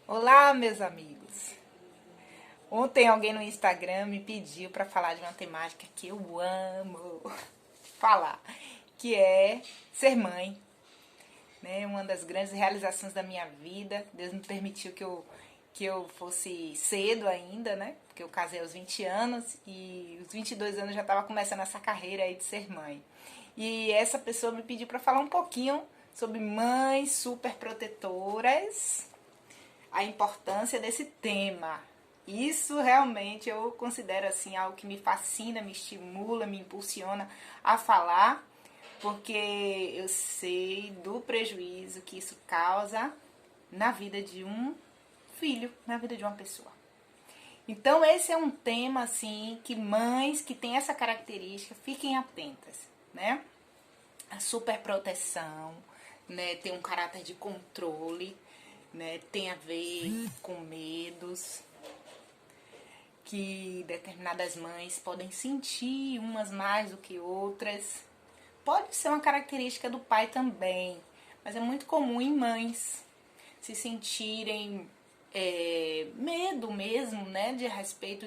Olá, meus amigos. Ontem alguém no Instagram me pediu para falar de uma temática que eu amo falar, que é ser mãe, né? Uma das grandes realizações da minha vida. Deus me permitiu que eu fosse cedo ainda, né? Porque eu casei aos 20 anos e aos 22 anos já estava começando essa carreira aí de ser mãe. E essa pessoa me pediu para falar um pouquinho sobre mães superprotetoras, a importância desse tema. Isso realmente eu considero assim algo que me fascina, me estimula, me impulsiona a falar, porque eu sei do prejuízo que isso causa na vida de um filho, na vida de uma pessoa. Então esse é um tema assim que mães que têm essa característica fiquem atentas, né? A superproteção, né, tem um caráter de controle, né, tem a ver com medos que determinadas mães podem sentir, umas mais do que outras. Pode ser uma característica do pai também, mas é muito comum em mães se sentirem medo mesmo, né, de a respeito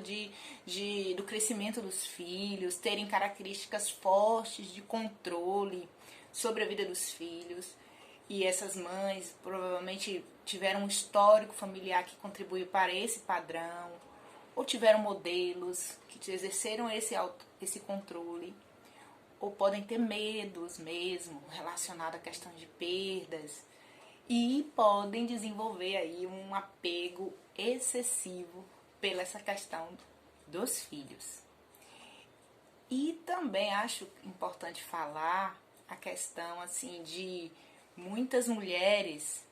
do crescimento dos filhos, terem características fortes de controle sobre a vida dos filhos. E essas mães provavelmente tiveram um histórico familiar que contribuiu para esse padrão, ou tiveram modelos que exerceram esse controle, ou podem ter medos mesmo relacionados à questão de perdas, e podem desenvolver aí um apego excessivo pela essa questão dos filhos. E também acho importante falar a questão assim de muitas mulheres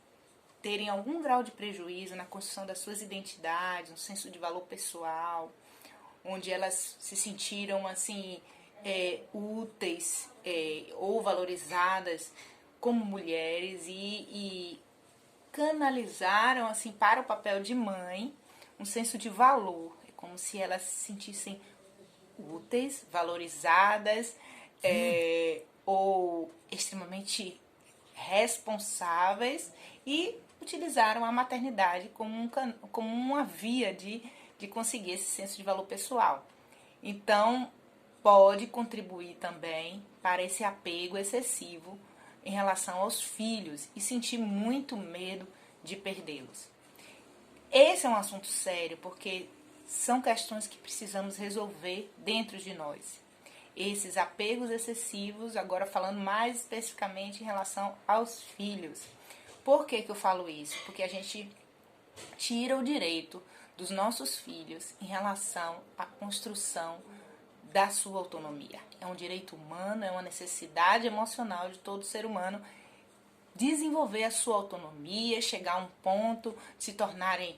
terem algum grau de prejuízo na construção das suas identidades, um senso de valor pessoal, onde elas se sentiram assim úteis ou valorizadas como mulheres e canalizaram assim para o papel de mãe um senso de valor. É como se elas se sentissem úteis, valorizadas ou extremamente responsáveis e utilizaram a maternidade como uma via de conseguir esse senso de valor pessoal. Então, pode contribuir também para esse apego excessivo em relação aos filhos e sentir muito medo de perdê-los. Esse é um assunto sério porque são questões que precisamos resolver dentro de nós. Esses apegos excessivos, agora falando mais especificamente em relação aos filhos. Por que eu falo isso? Porque a gente tira o direito dos nossos filhos em relação à construção da sua autonomia. É um direito humano, é uma necessidade emocional de todo ser humano desenvolver a sua autonomia, chegar a um ponto, se tornarem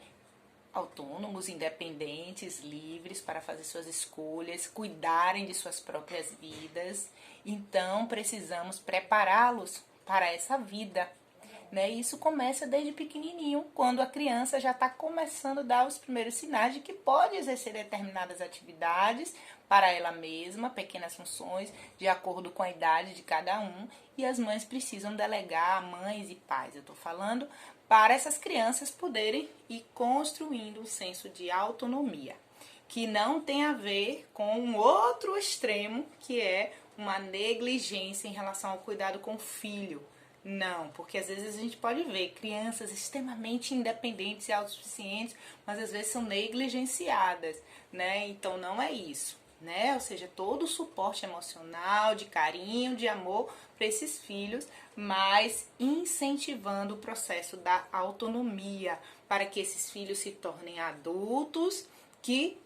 autônomos, independentes, livres para fazer suas escolhas, cuidarem de suas próprias vidas. Então, precisamos prepará-los para essa vida. Né? Isso começa desde pequenininho, quando a criança já está começando a dar os primeiros sinais de que pode exercer determinadas atividades para ela mesma, pequenas funções, de acordo com a idade de cada um, e as mães precisam delegar, mães e pais, eu estou falando, para essas crianças poderem ir construindo um senso de autonomia, que não tem a ver com um outro extremo, que é uma negligência em relação ao cuidado com o filho. Não, porque às vezes a gente pode ver crianças extremamente independentes e autossuficientes, mas às vezes são negligenciadas, né? Então não é isso, né? Ou seja, todo o suporte emocional, de carinho, de amor para esses filhos, mas incentivando o processo da autonomia para que esses filhos se tornem adultos que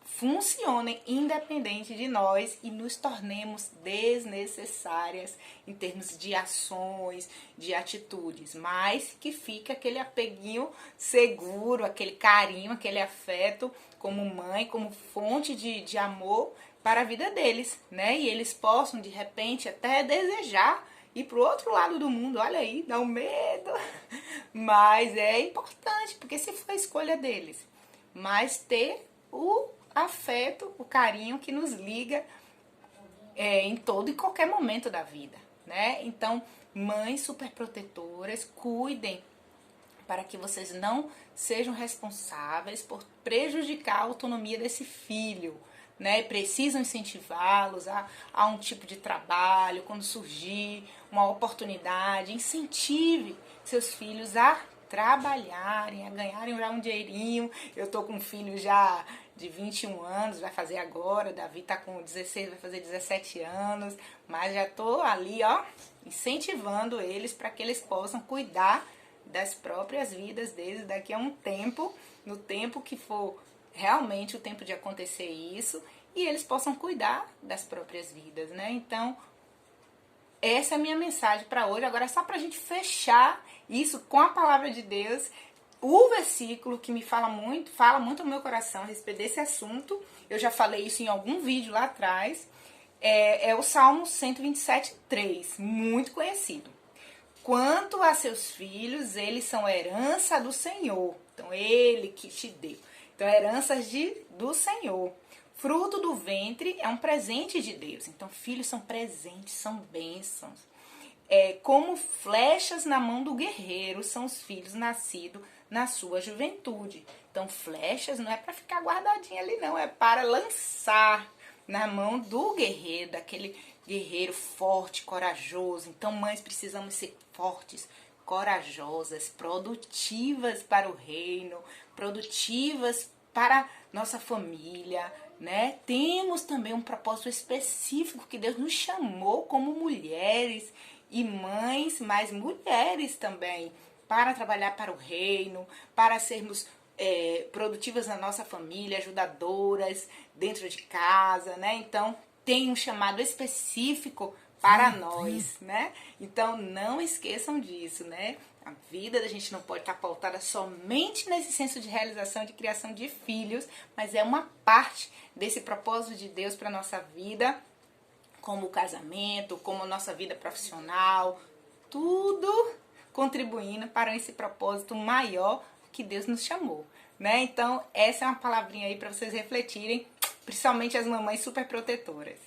funcionem independente de nós e nos tornemos desnecessárias em termos de ações, de atitudes, mas que fica aquele apeguinho seguro, aquele carinho, aquele afeto como mãe, como fonte de amor para a vida deles, né? E eles possam de repente até desejar ir para o outro lado do mundo, olha aí, dá um medo, mas é importante, porque se for a escolha deles, mas ter o afeto, o carinho que nos liga em todo e qualquer momento da vida, né? Então, mães superprotetoras, cuidem para que vocês não sejam responsáveis por prejudicar a autonomia desse filho, né? Precisam incentivá-los a um tipo de trabalho, quando surgir uma oportunidade, incentive seus filhos a trabalharem, a ganharem já um dinheirinho. Eu tô com um filho já de 21 anos, vai fazer agora, Davi tá com 16, vai fazer 17 anos, mas já tô ali, ó, incentivando eles para que eles possam cuidar das próprias vidas deles daqui a um tempo, no tempo que for realmente o tempo de acontecer isso, e eles possam cuidar das próprias vidas, né? Então, essa é a minha mensagem para hoje. Agora, só para a gente fechar isso com a palavra de Deus, o versículo que me fala muito no meu coração a respeito desse assunto, eu já falei isso em algum vídeo lá atrás, é o Salmo 127:3, muito conhecido. Quanto a seus filhos, eles são herança do Senhor. Então, ele que te deu. Então, heranças do Senhor. Fruto do ventre é um presente de Deus. Então, filhos são presentes, são bênçãos. Como flechas na mão do guerreiro são os filhos nascidos na sua juventude. Então, flechas não é para ficar guardadinha ali, não. É para lançar na mão do guerreiro, daquele guerreiro forte, corajoso. Então, mães, precisamos ser fortes, corajosas, produtivas para o reino, produtivas para nossa família, né? Temos também um propósito específico que Deus nos chamou como mulheres e mães, mas mulheres também, para trabalhar para o reino, para sermos produtivas na nossa família, ajudadoras dentro de casa, né? Então, tem um chamado específico para nós, né? Então, não esqueçam disso, né? A vida da gente não pode estar pautada somente nesse senso de realização, de criação de filhos, mas é uma parte desse propósito de Deus para a nossa vida, como o casamento, como a nossa vida profissional, tudo contribuindo para esse propósito maior que Deus nos chamou, né? Então, essa é uma palavrinha aí para vocês refletirem, principalmente as mamães super protetoras.